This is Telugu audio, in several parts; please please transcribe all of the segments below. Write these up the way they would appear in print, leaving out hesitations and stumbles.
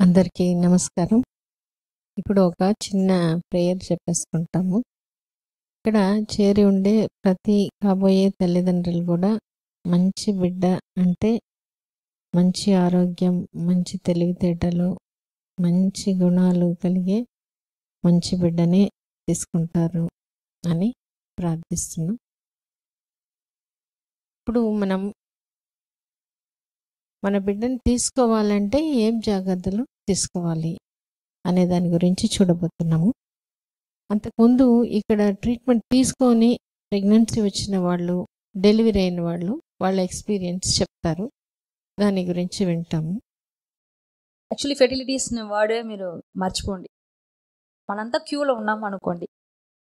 అందరికీ నమస్కారం. ఇప్పుడు ఒక చిన్న ప్రేయర్ చెప్పేసుకుంటాము. ఇక్కడ చేరి ఉండే ప్రతి కాబోయే తల్లిదండ్రులు కూడా మంచి బిడ్డ అంటే మంచి ఆరోగ్యం, మంచి తెలివితేటలు, మంచి గుణాలు కలిగే మంచి బిడ్డనే తీసుకుంటారు అని ప్రార్థిస్తున్నాం. ఇప్పుడు మన బిడ్డని తీసుకోవాలంటే ఏం జాగ్రత్తలు తీసుకోవాలి అనే దాని గురించి చూడబోతున్నాము. అంతకుముందు ఇక్కడ ట్రీట్మెంట్ తీసుకొని ప్రెగ్నెన్సీ వచ్చిన వాళ్ళు, డెలివరీ అయిన వాళ్ళు వాళ్ళ ఎక్స్పీరియన్స్ చెప్తారు. దాని గురించి వింటాము. యాక్చువల్లీ ఫెర్టిలిటీస్ వర్డే మీరు మర్చిపోండి. మనంతా క్యూలో ఉన్నాం అనుకోండి.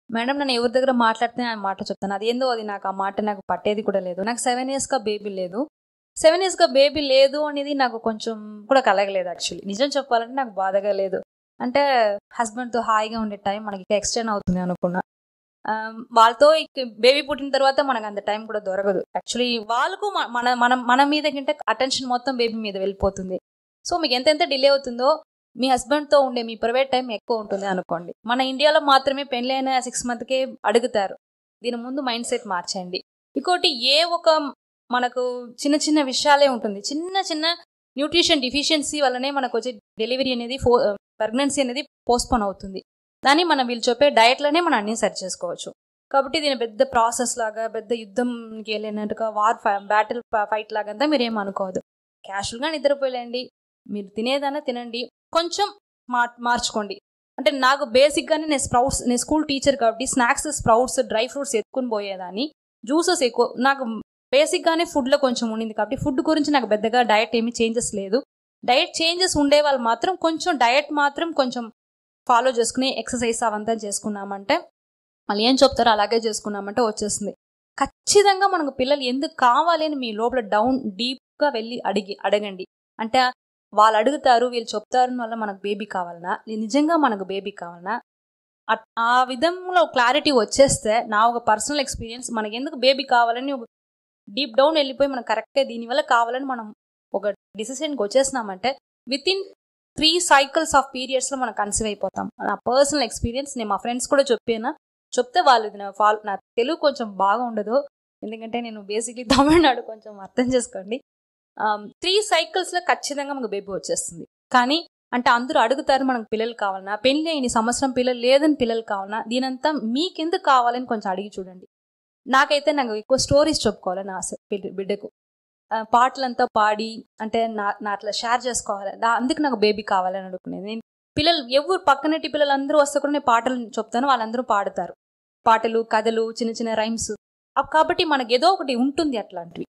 మేడం నన్ను ఎవరి దగ్గర మాట్లాడితే ఆ మాట చెప్తాను. అదేందో అది నాకు ఆ మాట నాకు పట్టేది కూడా లేదు. నాకు 7 yearsగా బేబీ లేదు. 7 yearsగా బేబీ లేదు అనేది నాకు కొంచెం కూడా కలగలేదు. యాక్చువల్లీ నిజం చెప్పాలంటే నాకు బాధగా లేదు. అంటే హస్బెండ్తో హాయిగా ఉండే టైం మనకి ఎక్స్టెండ్ అవుతుంది అనుకున్నా. వాళ్ళతో బేబీ పుట్టిన తర్వాత మనకు అంత టైం కూడా దొరకదు. యాక్చువల్లీ వాళ్ళకు మన మీద కంటే అటెన్షన్ మొత్తం బేబీ మీద వెళ్ళిపోతుంది. సో మీకు ఎంతెంత డిలే అవుతుందో మీ హస్బెండ్తో ఉండే మీ ప్రైవేట్ టైం ఎక్కువ ఉంటుంది అనుకోండి. మన ఇండియాలో మాత్రమే పెళ్ళైన 6 monthsకే అడుగుతారు. దీని ముందు మైండ్ సెట్ మార్చండి. ఇంకోటి మనకు చిన్న చిన్న విషయాలే ఉంటుంది. చిన్న చిన్న న్యూట్రిషన్ డిఫిషియన్సీ వల్లనే మనకు వచ్చే డెలివరీ అనేది ప్రెగ్నెన్సీ అనేది పోస్ట్పోన్ అవుతుంది. దాన్ని మనం వీళ్ళు చెప్పే డయట్లోనే మనం అన్నీ సరి చేసుకోవచ్చు. కాబట్టి దీని పెద్ద ప్రాసెస్ లాగా, పెద్ద యుద్ధంకి వెళ్ళినట్టుగా బ్యాటిల్ ఫైట్ లాగంతా మీరు ఏమనుకోవద్దు. క్యాషువల్గా నిద్రపోలేండి. మీరు తినేదానే తినండి. కొంచెం మార్చుకోండి. అంటే నాకు బేసిక్గానే నేను స్కూల్ టీచర్ కాబట్టి స్నాక్స్, స్ప్రౌట్స్, డ్రై ఫ్రూట్స్ ఎత్తుకుని పోయేదాన్ని. జ్యూసెస్ ఎక్కువ నాకు బేసిక్గానే ఫుడ్లో కొంచెం ఉండింది కాబట్టి ఫుడ్ గురించి నాకు పెద్దగా డయట్ ఏమీ చేంజెస్ లేదు. డయట్ చేంజెస్ ఉండే వాళ్ళు మాత్రం కొంచెం డయట్ మాత్రం కొంచెం ఫాలో చేసుకుని ఎక్సర్సైజ్ అవంతా చేసుకున్నామంటే, మళ్ళీ ఏం చెప్తారో అలాగే చేసుకున్నామంటే వచ్చేస్తుంది. ఖచ్చితంగా మనకు పిల్లలు ఎందుకు కావాలి అని మీ లోపల డీప్గా వెళ్ళి అడగండి. అంటే వాళ్ళు అడుగుతారు, వీళ్ళు చెప్తారు వల్ల మనకు బేబీ కావాలన్నా, నిజంగా మనకు బేబీ కావాలన్నా, ఆ విధంలో క్లారిటీ వచ్చేస్తే నా ఒక పర్సనల్ ఎక్స్పీరియన్స్ మనకి ఎందుకు బేబీ కావాలని డీప్ డౌన్ వెళ్ళిపోయి మనకు కరెక్టే దీనివల్ల కావాలని మనం ఒక డిసిషన్కి వచ్చేసినామంటే విత్ ఇన్ 3 cycles ఆఫ్ పీరియడ్స్లో మనం కన్సీవ్ అయిపోతాం. నా పర్సనల్ ఎక్స్పీరియన్స్. నేను మా ఫ్రెండ్స్ కూడా చెప్తే వాళ్ళు నా తెలుగు కొంచెం బాగా ఉండదు, ఎందుకంటే నేను బేసిక్లీ తమిళనాడు, కొంచెం అర్థం చేసుకోండి. 3 cyclesలో ఖచ్చితంగా మనకు బేబీ వచ్చేస్తుంది. కానీ అంటే అందరూ అడుగుతారు మనకు పిల్లలు కావాలన్నా, పెళ్ళి అయిన సంవత్సరం పిల్లలు లేదని పిల్లలు కావాలన్నా, దీనంతా మీకెందుకు కావాలని కొంచెం అడిగి చూడండి. నాకు ఎక్కువ స్టోరీస్ చెప్పుకోవాలని ఆశ బిడ్డకు. పాటలంతా పాడి అంటే నా అట్లా షేర్ చేసుకోవాలి. అందుకు నాకు బేబీ కావాలని అడుగుకునేది. నేను ఎవరు పక్కనటి పిల్లలు అందరూ వస్తే కూడా నేను పాటలు చెప్తాను, వాళ్ళందరూ పాడతారు. పాటలు, కథలు, చిన్న చిన్న రైమ్స్. కాబట్టి మనకు ఏదో ఒకటి ఉంటుంది అట్లాంటివి.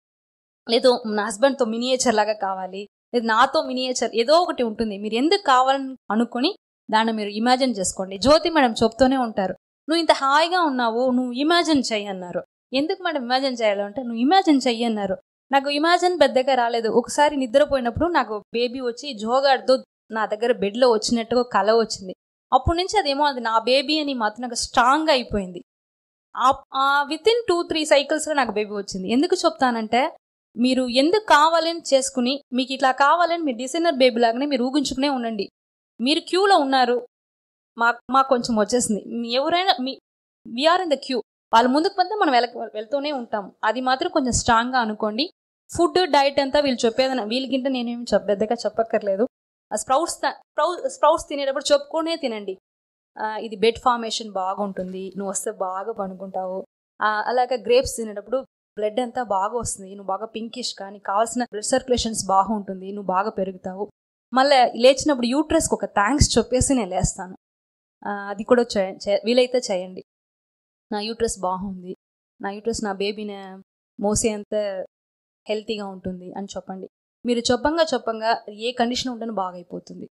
లేదు నా హస్బెండ్తో మినియేచర్ లాగా కావాలి, లేదు నాతో మినియేచర్, ఏదో ఒకటి ఉంటుంది. మీరు ఎందుకు కావాలని అనుకుని దాన్ని మీరు ఇమాజిన్ చేసుకోండి. జ్యోతి మేడం చెప్తూనే ఉంటారు, నువ్వు ఇంత హాయిగా ఉన్నావు, నువ్వు ఇమాజిన్ చెయ్యి అన్నారు. ఎందుకు మేడం ఇమాజిన్ చేయాలి అంటే, నువ్వు ఇమాజిన్ చెయ్యి అన్నారు. నాకు ఇమాజిన్ పెద్దగా రాలేదు. ఒకసారి నిద్రపోయినప్పుడు నాకు బేబీ వచ్చి జోగాడుతో నా దగ్గర బెడ్లో వచ్చినట్టుగా కల వచ్చింది. అప్పటి నుంచి అదేమో అది నా బేబీ అని మాత్రం నాకు స్ట్రాంగ్గా అయిపోయింది. విత్ ఇన్ 2-3 cyclesలో నాకు బేబీ వచ్చింది. ఎందుకు చెప్తానంటే, మీరు ఎందుకు కావాలని చేసుకుని మీకు ఇట్లా కావాలని మీరు డిజైనర్ బేబీ లాగానే మీరు ఊగించుకునే ఉండండి. మీరు క్యూలో ఉన్నారు, మాకు కొంచెం వచ్చేసింది. ఎవరైనా వీఆర్ ఇన్ ద క్యూ, వాళ్ళ ముందుకు పోతే మనం వెళ్తూనే ఉంటాము. అది మాత్రం కొంచెం స్ట్రాంగ్గా అనుకోండి. ఫుడ్ డైట్ అంతా వీళ్ళు చెప్పేదని వీళ్ళకింటే నేనేమి పెద్దగా చెప్పక్కర్లేదు. స్ప్రౌట్స్ తినేటప్పుడు చెప్పుకునే తినండి. ఇది బెడ్ ఫార్మేషన్ బాగుంటుంది, నువ్వు వస్తే బాగా పనుకుంటావు. అలాగే గ్రేప్స్ తినేటప్పుడు బ్లడ్ అంతా బాగా వస్తుంది, నువ్వు బాగా పింకిష్ కానీ కావాల్సిన బ్లడ్ సర్క్యులేషన్స్ బాగుంటుంది, నువ్వు బాగా పెరుగుతావు. మళ్ళీ లేచినప్పుడు యూట్రస్కి ఒక థ్యాంక్స్ చెప్పేసి నేను లేస్తాను. అది కూడా వీలైతే చేయండి. నా యూట్రస్ బాగుంది, నా యూట్రస్ నా బేబీని మోసే అంత హెల్తీగా ఉంటుంది అని చెప్పండి. మీరు చెప్పంగా ఏ కండిషన్ ఉంటేనే బాగా అయిపోతుంది.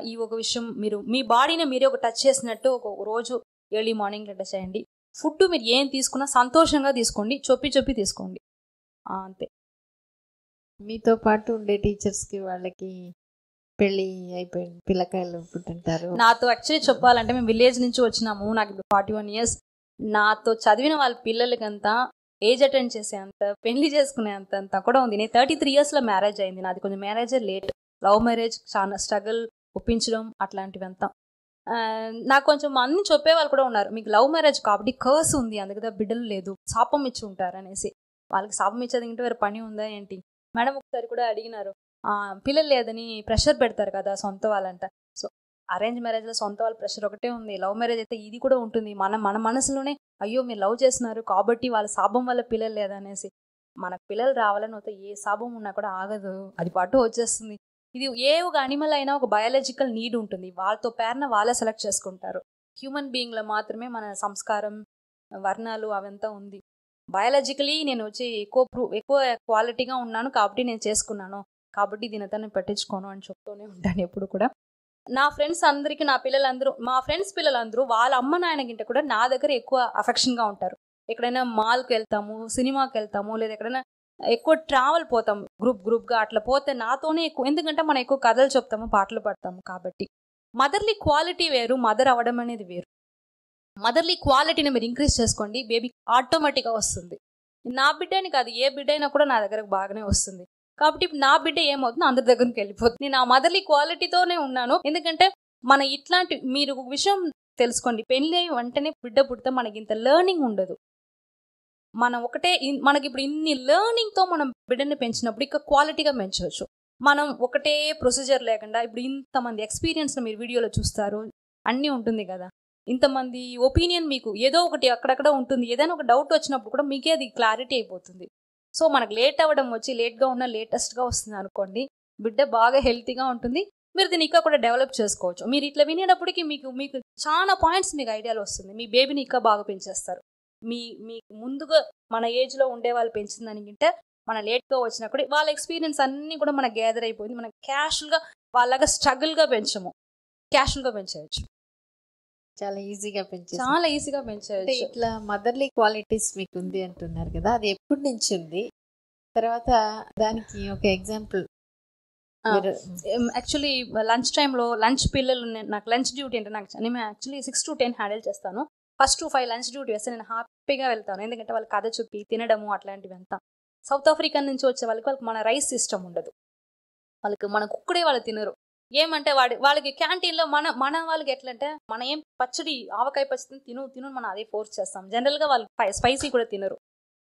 ఈ ఒక విషయం మీరు మీ బాడీని మీరే ఒక టచ్ చేసినట్టు ఒక రోజు ఎర్లీ మార్నింగ్ టచ్ చేయండి. ఫుడ్ మీరు ఏం తీసుకున్నా సంతోషంగా తీసుకోండి, చెప్పి తీసుకోండి. అంతే. మీతో పాటు ఉండే టీచర్స్కి వాళ్ళకి పెళ్ళి అయిపోయింది, పిల్లకాయలు పుట్టింటారు. నాతో యాక్చువల్లీ చెప్పాలంటే మేము విలేజ్ నుంచి వచ్చినాము. నాకు ఇప్పుడు 41 years. నాతో చదివిన వాళ్ళ పిల్లలకంతా ఏజ్ అటెండ్ చేసే అంత, పెళ్లి చేసుకునే అంతా కూడా ఉంది. నేను 33 yearsలో మ్యారేజ్ అయింది. నాది కొంచెం మ్యారేజ్ లేట్. లవ్ మ్యారేజ్ చాలా స్ట్రగుల్, ఒప్పించడం అట్లాంటివంతా. నాకు కొంచెం అన్ని చెప్పేవాళ్ళు కూడా ఉన్నారు, మీకు లవ్ మ్యారేజ్ కాబట్టి కర్స్ ఉంది, అందుకే బిడ్డలు లేదు, శాపం ఇచ్చి ఉంటారు అనేసి. వాళ్ళకి శాపం ఇచ్చేది ఇంటి వేరే పని ఉందా ఏంటి? మేడం ఒకసారి కూడా అడిగినారు, పిల్లలు లేదని ప్రెషర్ పెడతారు కదా సొంత వాళ్ళంట. సో అరేంజ్ మ్యారేజ్లో సొంత వాళ్ళ ప్రెషర్ ఒకటే ఉంది, లవ్ మ్యారేజ్ అయితే ఇది కూడా ఉంటుంది. మన మనసులోనే అయ్యో మీరు లవ్ చేస్తున్నారు కాబట్టి వాళ్ళ శాపం వల్ల పిల్లలు లేదనేసి. మనకు పిల్లలు రావాలని అయితే ఏ శాపం ఉన్నా కూడా ఆగదు, అది పాటు వచ్చేస్తుంది. ఇది ఏ ఒక అనిమల్ అయినా ఒక బయాలజికల్ నీడ్ ఉంటుంది, వాళ్ళతో పేరున వాళ్ళే సెలెక్ట్ చేసుకుంటారు. హ్యూమన్ బీయింగ్లో మాత్రమే మన సంస్కారం, వర్ణాలు అవంతా ఉంది. బయాలజికలీ నేను వచ్చి ఎక్కువ క్వాలిటీగా ఉన్నాను కాబట్టి నేను చేసుకున్నాను, కాబట్టి దీనితో నేను పట్టించుకోను అని చెప్తూనే ఉంటాను ఎప్పుడు కూడా. నా ఫ్రెండ్స్ అందరికీ, మా ఫ్రెండ్స్ పిల్లలందరూ వాళ్ళ అమ్మ నాయనకింటే కూడా నా దగ్గర ఎక్కువ అఫెక్షన్గా ఉంటారు. ఎక్కడైనా మాల్కి వెళ్తాము, సినిమాకి వెళ్తాము, లేదా ఎక్కడైనా ఎక్కువ ట్రావెల్ పోతాం గ్రూప్గా, అట్లా పోతే నాతోనే ఎక్కువ, ఎందుకంటే మనం ఎక్కువ కథలు చెప్తాము, పాటలు పాడతాము కాబట్టి. మదర్లీ క్వాలిటీ వేరు, మదర్ అవ్వడం అనేది వేరు. మదర్లీ క్వాలిటీని మీరు ఇంక్రీజ్ చేసుకోండి, బేబీ ఆటోమేటిక్గా వస్తుంది. నా బిడ్డని కాదు, ఏ బిడ్డ అయినా కూడా నా దగ్గరకు బాగానే వస్తుంది. కాబట్టి ఇప్పుడు నా బిడ్డ ఏమవుతుందో అందరి దగ్గరికి వెళ్ళిపోతుంది. నేను ఆ మదర్లీ క్వాలిటీతోనే ఉన్నాను. ఎందుకంటే మన ఇట్లాంటి, మీరు ఒక విషయం తెలుసుకోండి, పెళ్ళి వెంటనే బిడ్డ పుడితే మనకి ఇంత లెర్నింగ్ ఉండదు. మనకి ఇప్పుడు ఇన్ని లెర్నింగ్తో మనం బిడ్డని పెంచినప్పుడు ఇక క్వాలిటీగా పెంచవచ్చు. మనం ఒకటే ప్రొసీజర్ లేకుండా ఇప్పుడు ఇంతమంది ఎక్స్పీరియన్స్ మీరు వీడియోలో చూస్తారు, అన్నీ ఉంటుంది కదా, ఇంతమంది ఒపీనియన్ మీకు ఏదో ఒకటి అక్కడక్కడ ఉంటుంది. ఏదైనా ఒక డౌట్ వచ్చినప్పుడు కూడా మీకే అది క్లారిటీ అయిపోతుంది. సో మనకు లేట్ అవ్వడం వచ్చి లేట్గా ఉన్న లేటెస్ట్గా వస్తుంది అనుకోండి, బిడ్డ బాగా హెల్తీగా ఉంటుంది. మీరు దీన్ని ఇంకా కూడా డెవలప్ చేసుకోవచ్చు. మీరు ఇట్లా వినేటప్పటికి మీకు చాలా పాయింట్స్ మీకు ఐడియాలు వస్తుంది. మీ బేబీని ఇంకా బాగా పెంచేస్తారు. మీకు ముందుగా మన ఏజ్లో ఉండే వాళ్ళు పెంచిన దానికంటే మన లేట్గా వచ్చినా కూడా వాళ్ళ ఎక్స్పీరియన్స్ అన్నీ కూడా మనకు గ్యాదర్ అయిపోయింది. మనం క్యాషువల్గా వాళ్ళగా స్ట్రగుల్గా పెంచము, క్యాషువల్గా పెంచవచ్చు. చాలా ఈజీగా పెంచవచ్చు. ఇట్లా మదర్లీ క్వాలిటీస్ మీకు ఉంది అంటున్నారు కదా, అది ఎప్పటి నుంచి ఉంది? తర్వాత దానికి ఒక ఎగ్జాంపుల్. యాక్చువల్లీ లంచ్ టైంలో పిల్లలు, నాకు లంచ్ డ్యూటీ అంటే నేను యాక్చువల్లీ 6 to 10 హ్యాండిల్ చేస్తాను. ఫస్ట్ 5 లంచ్ డ్యూటీ వేస్తే నేను హ్యాపీగా వెళ్తాను, ఎందుకంటే వాళ్ళకి కథ చెప్పి తినడము అట్లాంటివి అంతా. సౌత్ ఆఫ్రికా నుంచి వచ్చే వాళ్ళకి మన రైస్ సిస్టమ్ ఉండదు, మన కుక్కడే వాళ్ళు తినరు. ఏమంటే వాళ్ళకి క్యాంటీన్లో మన వాళ్ళకి ఎట్లా అంటే, మన ఏం పచ్చడి, ఆవకాయ పచ్చడి తిను మనం అదే ఫోర్స్ చేస్తాం. జనరల్గా వాళ్ళు స్పైసీ కూడా తినరు.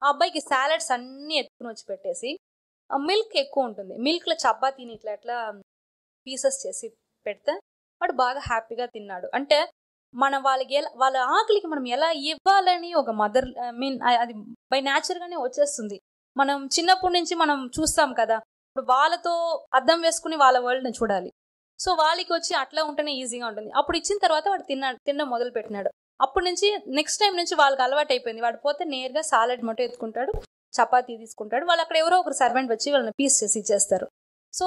ఆ అబ్బాయికి సాలడ్స్ అన్నీ ఎత్తుకుని వచ్చి పెట్టేసి, మిల్క్ ఎక్కువ ఉంటుంది, మిల్క్లో చపాతీని ఇట్లా పీసెస్ చేసి పెడితే వాడు బాగా హ్యాపీగా తిన్నాడు. అంటే వాళ్ళ ఆకలికి మనం ఎలా ఇవ్వాలని ఒక మదర్ అది బై న్యాచురల్గానే వచ్చేస్తుంది. మనం చిన్నప్పటి నుంచి మనం చూస్తాం కదా, ఇప్పుడు వాళ్ళతో అర్థం వేసుకుని వాళ్ళ వరల్డ్ని చూడాలి. సో వాళ్ళకి వచ్చి అట్లా ఉంటేనే ఈజీగా ఉంటుంది. అప్పుడు ఇచ్చిన తర్వాత వాడు తినడం మొదలు పెట్టినాడు. అప్పటి నుంచి నెక్స్ట్ టైం నుంచి వాళ్ళకి అలవాటు అయిపోయింది. వాడు పోతే నేరుగా సాలడ్ మొట్ట ఎత్తుకుంటాడు, చపాతీ తీసుకుంటాడు. వాళ్ళు అక్కడ ఎవరో ఒకరు సర్వెంట్ వచ్చి వాళ్ళని పీస్ చేసి ఇచ్చేస్తారు. సో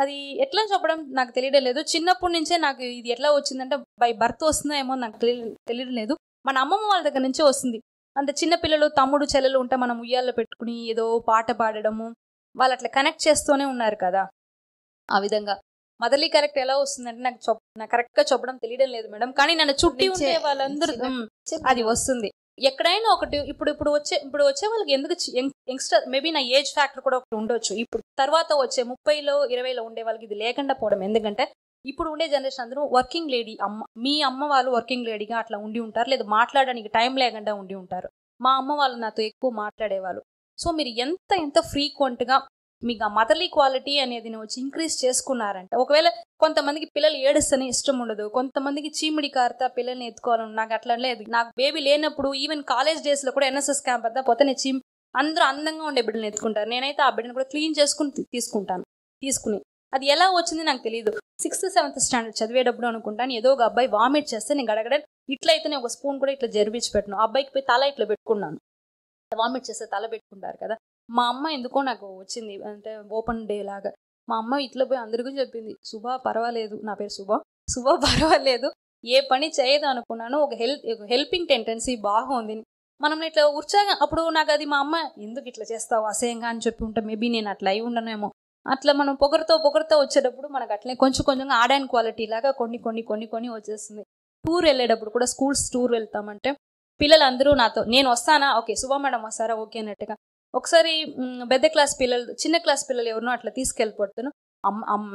అది ఎట్లా చెప్పడం నాకు తెలియడం లేదు. చిన్నప్పటి నుంచే నాకు ఇది ఎట్లా వచ్చిందంటే బై బర్త్ వస్తుందో ఏమో నాకు తెలియడం లేదు. మన అమ్మమ్మ వాళ్ళ దగ్గర నుంచే వస్తుంది. అంత చిన్న పిల్లలు, తమ్ముడు చెల్లెలు ఉంటే మనం ఉయ్యాల్లో పెట్టుకుని ఏదో పాట పాడడము, వాళ్ళు అట్లా కనెక్ట్ చేస్తూనే ఉన్నారు కదా. ఆ విధంగా మదర్లీ కరెక్ట్ ఎలా వస్తుందంటే నాకు కరెక్ట్గా చెప్పడం తెలియడం లేదు మేడం. కానీ నన్ను చుట్టి ఉంటే వాళ్ళందరూ అది వస్తుంది. ఎక్కడైనా ఒకటి ఇప్పుడు వచ్చే వాళ్ళకి ఎందుకు యంగ్స్టర్, మేబీ నా ఏజ్ ఫ్యాక్టర్ కూడా ఒకటి ఉండొచ్చు. ఇప్పుడు తర్వాత వచ్చే 30లో 20లో ఉండే వాళ్ళకి ఇది లేకుండా పోవడం. ఎందుకంటే ఇప్పుడు ఉండే జనరేషన్ అందరూ వర్కింగ్ లేడీ, మీ అమ్మ వాళ్ళు వర్కింగ్ లేడీగా అట్లా ఉండి ఉంటారు, లేదా మాట్లాడడానికి టైం లేకుండా ఉండి ఉంటారు. మా అమ్మ వాళ్ళు నాతో ఎక్కువ మాట్లాడేవాళ్ళు. సో మీరు ఎంత ఫ్రీక్వెంట్గా మీకు ఆ మదర్లీ క్వాలిటీ అనేది వచ్చి ఇంక్రీజ్ చేసుకున్నారంటే, ఒకవేళ కొంతమందికి పిల్లలు ఏడుస్తనే ఇష్టం ఉండదు, కొంతమందికి చీమిడి కారుతా పిల్లల్ని ఎత్తుకోవాలని, నాకు అట్లా లేదు. నాకు బేబీ లేనప్పుడు ఈవెన్ కాలేజ్ డేస్లో కూడా NSS క్యాంప్ అంతా పోతే నేను అందరూ అందంగా ఉండే బిడ్డను ఎత్తుకుంటారు. నేనైతే ఆ బిడ్డను కూడా క్లీన్ చేసుకుని తీసుకుని అది ఎలా వచ్చింది నాకు తెలియదు. 6th 7th స్టాండర్డ్ చదివేటప్పుడు అనుకుంటాను, ఏదో ఒక అబ్బాయి వామిట్ చేస్తే నేను గడగడ ఇట్లా అయితే నేను ఒక స్పూన్ కూడా ఇట్లా జరిపించి పెట్టను. అబ్బాయికి పోయి తల ఇట్లా పెట్టుకున్నాను. వామిట్ చేస్తే తల పెట్టుకుంటారు కదా. మా అమ్మ ఎందుకో నాకు వచ్చింది, అంటే ఓపెన్ డే లాగా. మా అమ్మ ఇట్లా పోయి అందరికీ చెప్పింది, శుభ పర్వాలేదు, నా పేరు శుభ పర్వాలేదు, ఏ పని చేయదు అనుకున్నాను, ఒక హెల్పింగ్ టెండెన్సీ బాగుంది. మనం ఇట్లా ఉత్సాహం, అప్పుడు నాకు అది మా అమ్మ ఎందుకు ఇట్లా చేస్తావు అసహ్యంగా అని చెప్పి ఉంటే మేబీ నేను అట్లా అయి ఉండనేమో. అట్లా మనం పొగరుతో వచ్చేటప్పుడు మనకు అట్లనే కొంచెం ఆడాన్ క్వాలిటీ లాగా కొన్ని వచ్చేస్తుంది. టూర్ వెళ్ళేటప్పుడు కూడా, స్కూల్స్ టూర్ వెళ్తామంటే పిల్లలందరూ నాతో, నేను వస్తానా, ఓకే శుభ మేడం వస్తారా, ఓకే అన్నట్టుగా. ఒకసారి చిన్న క్లాస్ పిల్లలు ఎవరినో అట్లా తీసుకెళ్ళిపోతాను.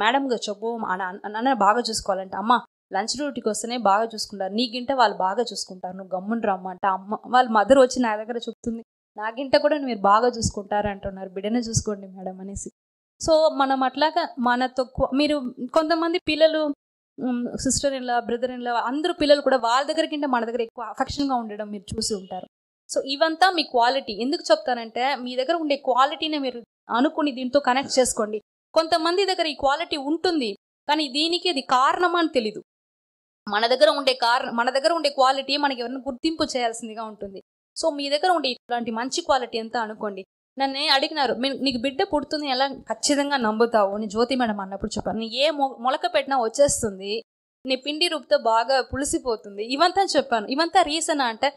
మేడంగా చెప్పు అన్న బాగా చూసుకోవాలంటే, అమ్మ లంచ్ డ్యూటీకి వస్తేనే బాగా చూసుకుంటారు, నీకింటే వాళ్ళు బాగా చూసుకుంటారు, నువ్వు గమ్మున రమ్మంట. అమ్మ వాళ్ళ మదర్ వచ్చి నా దగ్గర చెప్తుంది, నాకింట కూడా మీరు బాగా చూసుకుంటారు అంటున్నారు, బిడ్డనే చూసుకోండి మేడం అనేసి. సో మనం అట్లాగా మన తక్కువ మీరు కొంతమంది పిల్లలు సిస్టర్ ఇన్లా, బ్రదర్ ఇన్లా అందరూ పిల్లలు కూడా వాళ్ళ దగ్గరకింటే మన దగ్గర ఎక్కువ అఫెక్షన్గా ఉండడం మీరు చూసి ఉంటారు. సో ఇవంతా మీ క్వాలిటీ. ఎందుకు చెప్తానంటే మీ దగ్గర ఉండే క్వాలిటీని మీరు అనుకుని దీంతో కనెక్ట్ చేసుకోండి. కొంతమంది దగ్గర ఈ క్వాలిటీ ఉంటుంది కానీ దీనికి అది కారణమా అని తెలీదు. మన దగ్గర ఉండే క్వాలిటీ మనకి ఎవరైనా గుర్తింపు చేయాల్సిందిగా ఉంటుంది. సో మీ దగ్గర ఉండే ఇట్లాంటి మంచి క్వాలిటీ ఎంత అనుకోండి. నన్ను అడిగినారు, నీకు బిడ్డ పుడుతుంది ఎలా ఖచ్చితంగా నమ్ముతావు అని జ్యోతి మేడం అన్నప్పుడు చెప్పాను. నీ ఏ మొలక పెట్టినా వచ్చేస్తుంది, నీ పిండి రూపుతో బాగా పులిసిపోతుంది, ఇవంతా చెప్పాను. ఇవంతా రీజన్ అంటే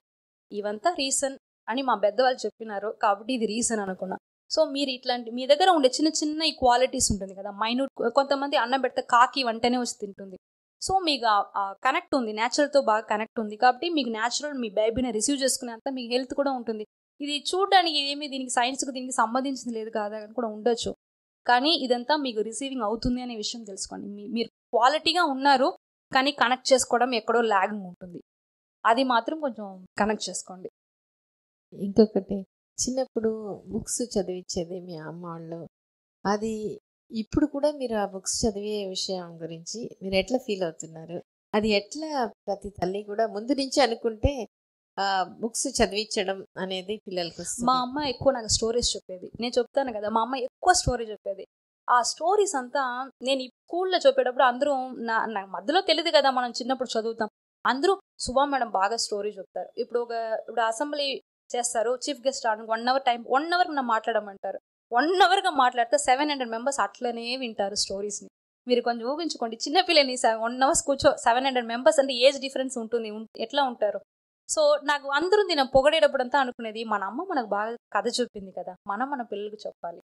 ఇవంతా రీజన్ అని మా పెద్దవాళ్ళు చెప్పినారు కాబట్టి ఇది రీజన్ అనుకున్నా. సో మీరు ఇట్లాంటి మీ దగ్గర ఉండే చిన్న చిన్న ఈ క్వాలిటీస్ ఉంటుంది కదా, మైన్యూట్. కొంతమంది అన్నం పెడితే కాకి వెంటనే వచ్చి తింటుంది. సో మీకు ఆ కనెక్ట్ ఉంది, న్యాచురల్తో బాగా కనెక్ట్ ఉంది కాబట్టి మీకు న్యాచురల్ మీ బేబీని రిసీవ్ చేసుకునేంత మీకు హెల్త్ కూడా ఉంటుంది. ఇది చూడడానికి ఏమీ దీనికి సైన్స్కి దీనికి సంబంధించింది లేదు కాదా అని కూడా ఉండొచ్చు, కానీ ఇదంతా మీకు రిసీవింగ్ అవుతుంది అనే విషయం తెలుసుకోండి. మీరు క్వాలిటీగా ఉన్నారు కానీ కనెక్ట్ చేసుకోవడం ఎక్కడో లాగింగ్ ఉంటుంది, అది మాత్రం కొంచెం కనెక్ట్ చేసుకోండి. ఇంకొకటి, చిన్నప్పుడు బుక్స్ చదివించేది మీ అమ్మ వాళ్ళు, అది ఇప్పుడు కూడా మీరు ఆ బుక్స్ చదివే విషయం గురించి మీరు ఎట్లా ఫీల్ అవుతున్నారు? అది ఎట్లా ప్రతి తల్లి కూడా ముందు నుంచి అనుకుంటే బుక్స్ చదివించడం అనేది పిల్లలకి వస్తుంది. మా అమ్మ ఎక్కువ నాకు స్టోరీస్ చెప్పేది. నేను చెప్తాను కదా, మా అమ్మ ఎక్కువ స్టోరీ చెప్పేది. ఆ స్టోరీస్ అంతా నేను ఈ స్కూల్లో చెప్పేటప్పుడు అందరూ నాకు మధ్యలో తెలియదు కదా, మనం చిన్నప్పుడు చదువుతాం, అందరూ శుభా మేడం బాగా స్టోరీ చెప్తారు. ఇప్పుడు అసెంబ్లీ చేస్తారు, చీఫ్ గెస్ట్ రావడానికి 1 hour టైం, 1 hour నా మాట్లాడమంటారు. 1 hourగా మాట్లాడితే 700 members అట్లనే వింటారు స్టోరీస్ని. మీరు కొంచెం ఊహించుకోండి, చిన్నపిల్లని 1 hour కూర్చో 700 members అంటే ఏజ్ డిఫరెన్స్ ఉంటుంది, ఎట్లా ఉంటారు. సో నాకు అందరూ నేను పొగడేటప్పుడంతా అనుకునేది, మన అమ్మ మనకు బాగా కథ చెప్పింది కదా, మన పిల్లలకు చెప్పాలి.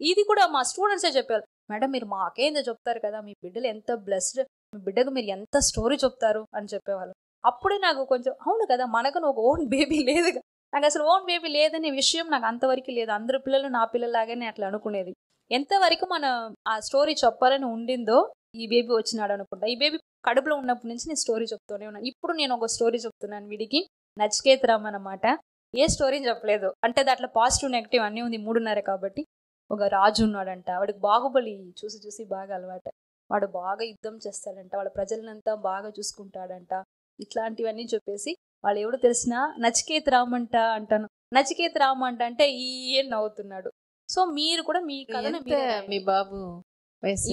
ఇది కూడా మా స్టూడెంట్సే చెప్పారు, మేడం మీరు మాకేందో చెప్తారు కదా, మీ బిడ్డలు ఎంత బ్లెస్డ్, మీ బిడ్డకు మీరు ఎంత స్టోరీ చెప్తారు అని చెప్పేవాళ్ళు. అప్పుడే నాకు కొంచెం అవును కదా, మనకు ఒక ఓన్ బేబీ లేదు, నాకు అసలు ఓన్ బేబీ లేదనే విషయం నాకు అంతవరకు లేదు. అందరు పిల్లలు నా పిల్లలాగానే అట్లా అనుకునేది. ఎంతవరకు మన ఆ స్టోరీ చెప్పాలని ఉండిందో ఈ బేబీ వచ్చినాడు అనుకుంటా. ఈ బేబీ కడుపులో ఉన్నప్పటి నుంచి నేను స్టోరీ చెప్తూనే ఉన్నాను. ఇప్పుడు నేను ఒక స్టోరీ చెప్తున్నాను వీడికి, నచికేత్ రామ్ అన్నమాట. ఏ స్టోరీ చెప్పలేదు అంటే దాంట్లో పాజిటివ్ నెగిటివ్ అన్నీ ఉంది. 3:30 కాబట్టి ఒక రాజు ఉన్నాడంట, వాడికి బాహుబలి చూసి చూసి బాగా అలవాటు, వాడు బాగా యుద్ధం చేస్తాడంట, వాళ్ళ ప్రజలనంతా బాగా చూసుకుంటాడంట, ఇట్లాంటివన్నీ చెప్పేసి వాళ్ళు ఎవడు తెలిసినా నచికేత్ రామ్ అంటాను, నచికేత్ రామ్ అంటే ఏం నవ్వుతున్నాడు. సో మీరు కూడా మీ కథను మీ బాబు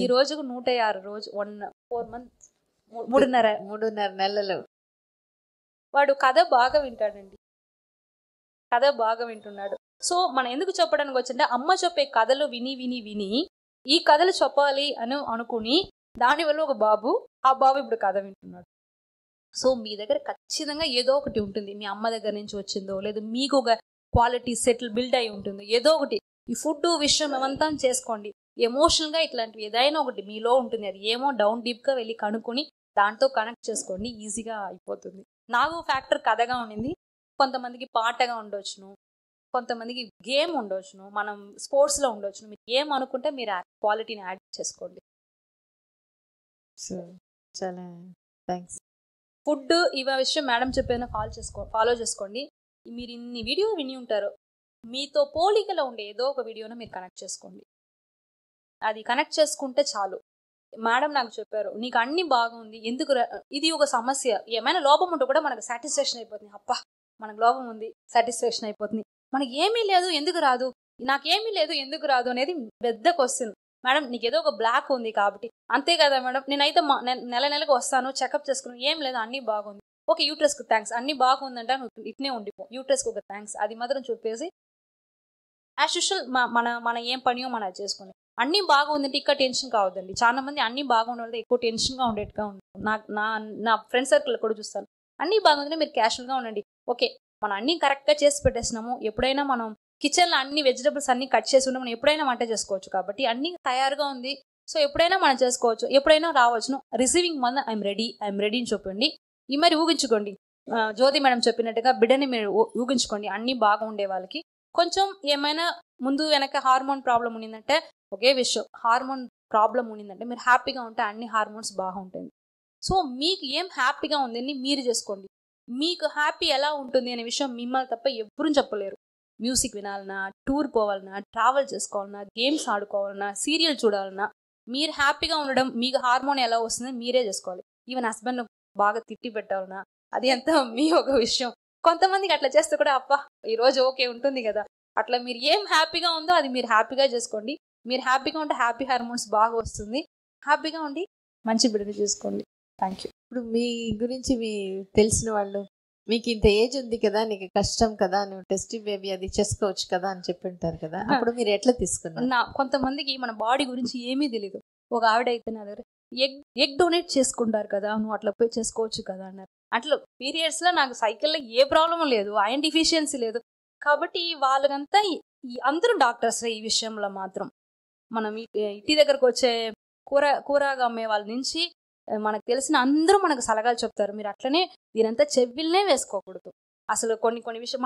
ఈ రోజుకు 106 రోజు 4 months 3.5 నెలలు వాడు కథ బాగా వింటాడండి, కథ బాగా వింటున్నాడు. సో మనం ఎందుకు చెప్పడానికి వచ్చింటే అమ్మ చెప్పే కథలు విని విని విని ఈ కథలు చెప్పాలి అని అనుకుని దానివల్ల ఒక బాబు, ఆ బాబు ఇప్పుడు కథ వింటున్నాడు. సో మీ దగ్గర ఖచ్చితంగా ఏదో ఒకటి ఉంటుంది, మీ అమ్మ దగ్గర నుంచి వచ్చిందో లేదు మీకు ఒక క్వాలిటీ సెటిల్ బిల్డ్ అయి ఉంటుంది, ఏదో ఒకటి. ఈ ఫుడ్ విషయం ఏమంతా చేసుకోండి, ఎమోషనల్గా ఇట్లాంటివి ఏదైనా ఒకటి మీలో ఉంటుంది, అది ఏమో డౌన్ డీప్గా వెళ్ళి కనుక్కొని దాంతో కనెక్ట్ చేసుకోండి, ఈజీగా అయిపోతుంది. నాకు ఫ్యాక్టర్ కథగా ఉండింది, కొంతమందికి పాటగా ఉండొచ్చును, కొంతమందికి గేమ్ ఉండొచ్చును, మనం స్పోర్ట్స్లో ఉండొచ్చును. మీరు ఏం అనుకుంటే మీరు ఆ క్వాలిటీని యాడ్ చేసుకోండి. సో చాలా థ్యాంక్స్. ఫుడ్ ఇవ విషయం మేడం చెప్పేనా ఫాలో చేసుకోండి. మీరు ఇన్ని వీడియో విని ఉంటారు, మీతో పోలికలో ఉండే ఏదో ఒక వీడియోను మీరు కనెక్ట్ చేసుకోండి. అది కనెక్ట్ చేసుకుంటే చాలు. మేడం నాకు చెప్పారు, నీకు అన్ని బాగుంది ఎందుకు, ఇది ఒక సమస్య, ఏమైనా లోపం ఉంటే కూడా మనకు సాటిస్ఫాక్షన్ అయిపోతుంది, అప్పా మనకు లోపం ఉంది సాటిస్ఫాక్షన్ అయిపోతుంది, మనకి ఏమీ లేదు ఎందుకు రాదు, నాకేమీ లేదు ఎందుకు రాదు అనేది పెద్ద క్వశ్చన్. మేడం నీకు ఏదో ఒక బ్లాక్ ఉంది కాబట్టి, అంతే కదా మేడం, నేనైతే నెలకు వస్తాను చెకప్ చేసుకున్నాను, ఏం లేదు అన్నీ బాగుంది, ఓకే యూట్రస్కి థ్యాంక్స్, అన్నీ బాగుందంటే నువ్వు ఇట్నే ఉండిపో, యూట్రస్కి ఒక థ్యాంక్స్, అది మాత్రం చెప్పేసి యాజ్ యూజువల్ మన ఏం పనియో మనం చేసుకోండి. అన్నీ బాగుందంటే ఇక్కడ టెన్షన్ కావద్దండి. చాలా మంది అన్నీ బాగుండే వాళ్ళతో ఎక్కువ టెన్షన్గా ఉండేట్టుగా ఉంటుంది. నా ఫ్రెండ్ సర్కిల్ కూడా చూస్తాను, అన్నీ బాగుందంటే మీరు క్యాషువల్గా ఉండండి, ఓకే మనం అన్నీ కరెక్ట్గా చేసి పెట్టేసినాము, ఎప్పుడైనా మనం కిచెన్లో అన్ని వెజిటబుల్స్ అన్ని కట్ చేసి ఉంటే మనం ఎప్పుడైనా వంట చేసుకోవచ్చు, కాబట్టి అన్నీ తయారుగా ఉంది, సో ఎప్పుడైనా మనం చేసుకోవచ్చు, ఎప్పుడైనా రావచ్చును. రిసీవింగ్ మంది ఐఎమ్ రెడీ అని చెప్పండి. ఈ మరి ఊగించుకోండి, జ్యోతి మేడం చెప్పినట్టుగా బిడ్డని మీరు ఊగించుకోండి. అన్నీ బాగుండే వాళ్ళకి కొంచెం ఏమైనా ముందు వెనక హార్మోన్ ప్రాబ్లం ఉండిందంటే ఒకే విషయం, హార్మోన్ ప్రాబ్లం ఉండిందంటే మీరు హ్యాపీగా ఉంటే అన్ని హార్మోన్స్ బాగుంటుంది. సో మీకు ఏం హ్యాపీగా ఉంది అని మీరు చేసుకోండి. మీకు హ్యాపీ ఎలా ఉంటుంది అనే విషయం మిమ్మల్ని తప్ప ఎవ్వరూ చెప్పలేరు. మ్యూజిక్ వినాలన్నా, టూర్ పోవాలన్నా, ట్రావెల్ చేసుకోవాలన్నా, గేమ్స్ ఆడుకోవాలన్నా, సీరియల్ చూడాలన్నా, మీరు హ్యాపీగా ఉండడం మీకు హార్మోన్ ఎలా వస్తుందో మీరే చేసుకోవాలి. ఈవెన్ హస్బెండ్ బాగా తిట్టి పెట్టాలన్నా అది అంతా మీ ఒక విషయం. కొంతమందికి అట్లా చేస్తే కూడా అబ్బా ఈరోజు ఓకే ఉంటుంది కదా, అట్లా మీరు ఏం హ్యాపీగా ఉందో అది మీరు హ్యాపీగా చేసుకోండి. మీరు హ్యాపీగా ఉంటే హ్యాపీ హార్మోన్స్ బాగా వస్తుంది. హ్యాపీగా ఉండి మంచి బిడ్డని చూసుకోండి. Thank you. ఇప్పుడు మీ గురించి మీ తెలిసిన వాళ్ళు మీకు ఇంత ఏజ్ ఉంది కదా, నీకు కష్టం కదా, నువ్వు టెస్ట్ బేబీ అది చేసుకోవచ్చు కదా అని చెప్పి ఉంటారు కదా, అప్పుడు మీరు ఎట్లా తీసుకున్నారు? కొంతమందికి మన బాడీ గురించి ఏమీ తెలియదు. ఒక ఆవిడ అయితే నా దగ్గర ఎగ్ డొనేట్ చేసుకుంటారు కదా, నువ్వు అట్లా పోయి చేసుకోవచ్చు కదా అన్నారు. అట్లా పీరియడ్స్లో నాకు సైకిల్లో ఏ ప్రాబ్లం లేదు, ఐరన్ డిఫిషియన్సీ లేదు. కాబట్టి వాళ్ళకంతా అందరూ డాక్టర్స్ ఈ విషయంలో మాత్రం. మనం ఇంటి దగ్గరకు వచ్చే కూరగా అమ్మే వాళ్ళ నుంచి మనకు తెలిసిన అందరూ మనకు సలహాలు చెప్తారు. మీరు అట్లనే దీనంతా చెవిల్నే వేసుకోకూడదు. అసలు కొన్ని విషయం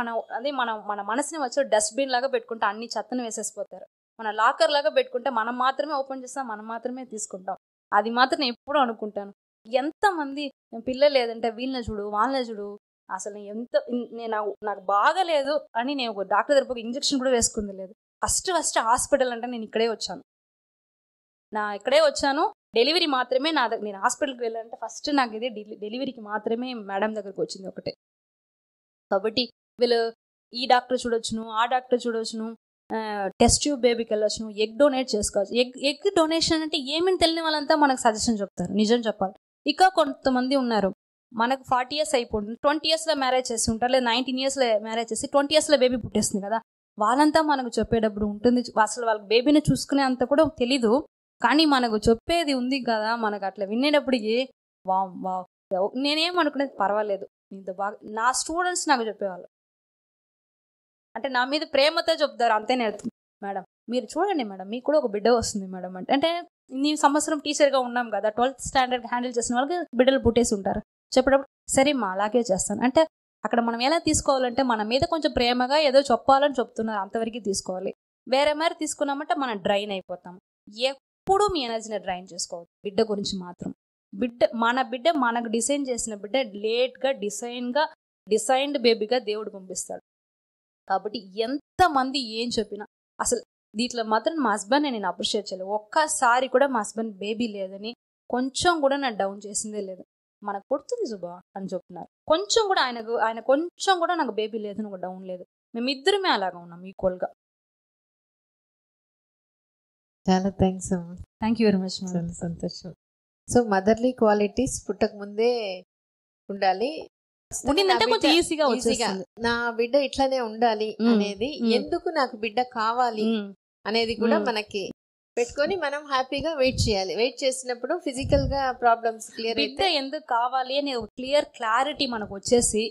మన మనసుని వచ్చి డస్ట్బిన్ లాగా పెట్టుకుంటే అన్ని చెత్తను వేసేసిపోతారు. మన లాకర్ లాగా పెట్టుకుంటే మనం మాత్రమే ఓపెన్ చేస్తాం, మనం మాత్రమే తీసుకుంటాం. అది మాత్రం ఎప్పుడూ అనుకుంటాను. ఎంతమంది పిల్లలు లేదంటే వీళ్ళని చూడు వాళ్ళని చూడు, అసలు నాకు బాగలేదు అని నేను ఒక డాక్టర్ దగ్గర ఒక ఇంజక్షన్ కూడా వేసుకుంది లేదు. ఫస్ట్ హాస్పిటల్ అంటే నేను ఇక్కడే వచ్చాను. డెలివరీ మాత్రమే నేను హాస్పిటల్కి వెళ్ళాలంటే ఫస్ట్ నాకు ఇదే డెలివరీకి మాత్రమే మేడం దగ్గరకు వచ్చింది ఒకటే. కాబట్టి వీళ్ళు ఈ డాక్టర్ చూడొచ్చును, ఆ డాక్టర్ చూడొచ్చును, టెస్ట్ ట్యూబ్ బేబీకి వెళ్ళొచ్చును, ఎగ్ డొనేట్ చేసుకోవచ్చు. ఎగ్ డొనేషన్ అంటే ఏమని తెలియని వాళ్ళంతా మనకు సజెషన్ చెప్తారు. నిజం చెప్పాలి, ఇక కొంతమంది ఉన్నారు మనకు 40 years అయిపోతుంది, 20 yearsలో మ్యారేజ్ చేసి ఉంటారు, లేదా 19 yearsలో మ్యారేజ్ చేసి 20 yearsలో బేబీ పుట్టేస్తుంది కదా, వాళ్ళంతా మనకు చెప్పేటప్పుడు ఉంటుంది. అసలు వాళ్ళకి బేబీని చూసుకునే అంత కూడా తెలీదు, కానీ మనకు చెప్పేది ఉంది కదా, మనకు అట్లా వినేటప్పటికి వావ్ నేనేమనుకునేది పర్వాలేదు ఇంత బాగా. నా స్టూడెంట్స్ నాకు చెప్పేవాళ్ళు అంటే నా మీద ప్రేమతో చెప్తారు. అంతే మేడం మీరు చూడండి మేడం, మీకు కూడా ఒక బిడ్డ వస్తుంది మేడం అంటే నీ సంవత్సరం టీచర్గా ఉన్నాం కదా, 12th standard హ్యాండిల్ చేసిన వాళ్ళకి బిడ్డలు పుట్టేసి ఉంటారు. చెప్పేటప్పుడు సరే మా అలాగే చేస్తాను అంటే అక్కడ మనం ఎలా తీసుకోవాలంటే మన మీద కొంచెం ప్రేమగా ఏదో చెప్పాలని చెప్తున్నారు, అంతవరకు తీసుకోవాలి. వేరే మరి తీసుకున్నామంటే మనం డ్రైన్ అయిపోతాం. ఎప్పుడు మీ ఎనర్జీని డ్రైన్ చేసుకోవద్దు బిడ్డ గురించి మాత్రం. మన బిడ్డ మనకు డిజైన్ చేసిన బిడ్డ లేట్గా డిసైన్డ్ బేబీగా దేవుడు పంపిస్తాడు. కాబట్టి ఎంతమంది ఏం చెప్పినా అసలు దీంట్లో మాత్రం మా హస్బెండ్ నేను అప్రిషియేట్ చేయలేదు. ఒక్కసారి కూడా మా హస్బెండ్ బేబీ లేదని కొంచెం కూడా నాకు డౌన్ చేసిందే లేదు. మనకు పుడుతుంది శుభా అని చెప్తున్నారు. కొంచెం కూడా ఆయన కొంచెం కూడా నాకు బేబీ లేదని ఒక డౌన్ లేదు. మేమిద్దరమే అలాగా ఉన్నాం ఈక్వల్గా. చాలా thanks. Thank you very much. చాలా సంతోషం. సో మదర్లీ క్వాలిటీస్ పుట్టక ముందే ఉండాలి, ఉండిందంటే కొంచెం ఈజీగా వచ్చేస్తుంది. నా బిడ్డ ఇట్లానే ఉండాలి అనేది, ఎందుకు నాకు బిడ్డ కావాలి అనేది కూడా మనకి పెట్టుకొని మనం హ్యాపీగా వెయిట్ చేయాలి. వెయిట్ చేసినప్పుడు ఫిజికల్ గా ప్రాబ్లమ్స్ క్లియర్ అయితే ఎందుకు కావాలి అనే క్లారిటీ మనకు వచ్చేసి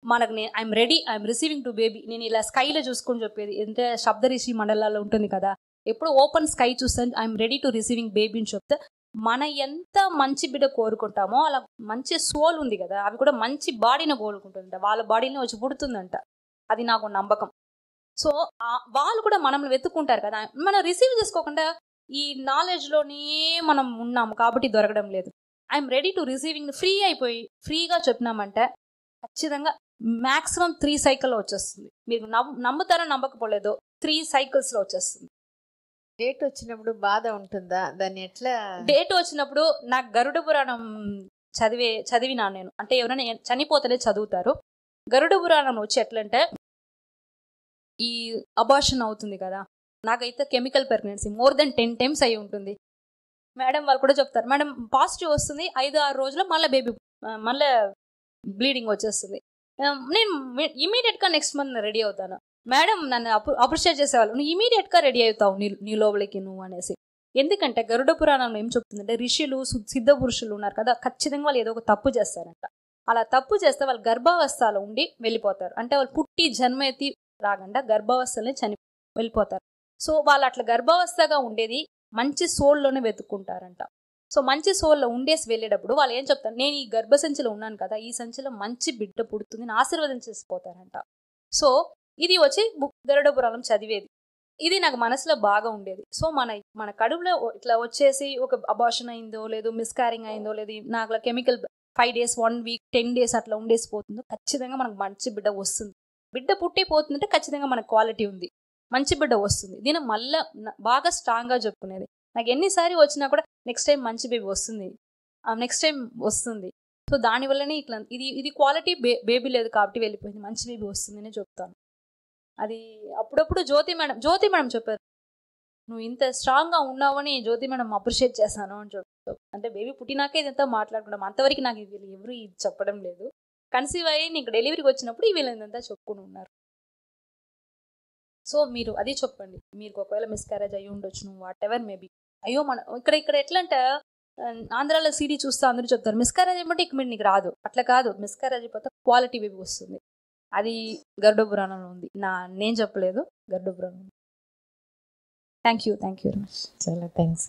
మనకు I'm ready, I'm receiving to baby. నేను ఇలా స్కైలో చూసుకొని చెప్పేది అంటే సప్తరిషి మండలాల్లో ఉంటుంది కదా, ఎప్పుడు ఓపెన్ స్కై చూస్తాను ఐఎమ్ రెడీ టు రిసీవింగ్ బేబీని చెప్తే మన ఎంత మంచి బిడ్డ కోరుకుంటామో అలా మంచి సోల్ ఉంది కదా, అవి కూడా మంచి బాడీని కోరుకుంటుందంట, వాళ్ళ బాడీని వచ్చి పుడుతుందంట. అది నాకు నమ్మకం. సో వాళ్ళు కూడా మనల్ని వెతుక్కుంటారు కదా, మనం రిసీవ్ చేసుకోకుండా ఈ నాలెడ్జ్లోనే మనం ఉన్నాము కాబట్టి దొరకడం లేదు. ఐఎమ్ రెడీ టు రిసీవింగ్ అయిపోయి ఫ్రీగా చెప్పినామంటే ఖచ్చితంగా మ్యాక్సిమం 3 cycles వచ్చేస్తుంది. మీరు నమ్ముతారో నమ్మకపోలేదో 3 cyclesలో వచ్చేస్తుంది. డేట్ వచ్చినప్పుడు బాధ ఉంటుందా? దాన్ని ఎట్లా? డేట్ వచ్చినప్పుడు నాకు గరుడ పురాణం చదివినా నేను, అంటే ఎవరైనా చనిపోతేనే చదువుతారు. గరుడ పురాణం వచ్చి ఎట్లంటే ఈ అబార్షన్ అవుతుంది కదా, నాకైతే chemical pregnancy more than 10 times అయి ఉంటుంది. మేడం వాళ్ళు కూడా చెప్తారు, మేడం పాజిటివ్ వస్తుంది 5-6 రోజుల్లో మళ్ళీ బ్లీడింగ్ వచ్చేస్తుంది. నేను ఇమీడియట్గా నెక్స్ట్ మంత్ రెడీ అవుతాను. మేడం నన్ను అప్రిషియేట్ చేసేవాళ్ళు, నువ్వు ఇమీడియట్గా రెడీ అవుతావు నీ లోపలికి నువ్వు అనేసి. ఎందుకంటే గరుడ పురాణంలో ఏం చెప్తుందంటే ఋషులు సిద్ధ పురుషులు ఉన్నారు కదా, ఖచ్చితంగా వాళ్ళు ఏదో ఒక తప్పు చేస్తారంట. అలా తప్పు చేస్తే వాళ్ళు గర్భావస్థలో ఉండి వెళ్ళిపోతారు. అంటే వాళ్ళు పుట్టి జన్మెత్తి రాకుండా గర్భావస్థలనే వెళ్ళిపోతారు. సో వాళ్ళు అట్లా గర్భావస్థగా ఉండేది మంచి సోల్లోనే వెతుక్కుంటారంట. సో మంచి సోల్లో ఉండేసి వెళ్ళేటప్పుడు వాళ్ళు ఏం చెప్తారు, నేను ఈ గర్భసంచిలో ఉన్నాను కదా, ఈ సంచిలో మంచి బిడ్డ పుడుతుంది ఆశీర్వదం చేసిపోతారంట. సో ఇది వచ్చి గరుడ పురాణం చదివేది. ఇది నాకు మనసులో బాగా ఉండేది. సో మన కడుపులో ఇట్లా వచ్చేసి ఒక అబార్షన్ అయిందో లేదు మిస్క్యారింగ్ అయిందో లేదు నాకు కెమికల్ 5 days 1 week 10 days అట్లా ఉండేసిపోతుందో ఖచ్చితంగా మనకు మంచి బిడ్డ వస్తుంది. బిడ్డ పుట్టిపోతుందంటే ఖచ్చితంగా మనకు క్వాలిటీ ఉంది, మంచి బిడ్డ వస్తుంది. దీని మళ్ళీ బాగా స్ట్రాంగ్గా చెప్పుకునేది. నాకు ఎన్నిసారి వచ్చినా కూడా నెక్స్ట్ టైం మంచి బేబీ వస్తుంది, నెక్స్ట్ టైం వస్తుంది. సో దానివల్లనే ఇట్లా ఇది క్వాలిటీ బేబీ లేదు కాబట్టి వెళ్ళిపోయింది, మంచి బేబీ వస్తుంది అని చెప్తాను. అది అప్పుడప్పుడు జ్యోతి మేడం చెప్పారు, నువ్వు ఇంత స్ట్రాంగ్గా ఉన్నావని జ్యోతి మేడం అప్రిషియేట్ చేశాను అని చెప్తావు. అంటే బేబీ పుట్టినాకే ఇదంతా మాట్లాడుకున్నాం, అంతవరకు నాకు వీళ్ళు ఎవరు ఇది చెప్పడం లేదు. కన్సీవ్ అయ్యి నీకు డెలివరీకి వచ్చినప్పుడు వీళ్ళు ఇదంతా చెప్పుకుని ఉన్నారు. సో మీరు అది చెప్పండి, మీరు ఒకవేళ మిస్క్యారేజ్ అయ్యి ఉండొచ్చు, వాట్ ఎవర్ మేబీ. అయ్యో మన ఇక్కడ ఎట్లా అంటే ఆంధ్రాలో సీడీ చూస్తే అందరూ చెప్తారు మిస్క్యారేజ్ అయ్యమంటే ఇక మీరు నీకు రాదు. అట్లా కాదు, మిస్క్యారేజ్ అయిపోతే క్వాలిటీ బేబీ వస్తుంది. అది గరుడ పురాణంలో ఉంది, నేను చెప్పలేదు, గరుడ పురాణం. Thank you very much. చాలా థ్యాంక్స్.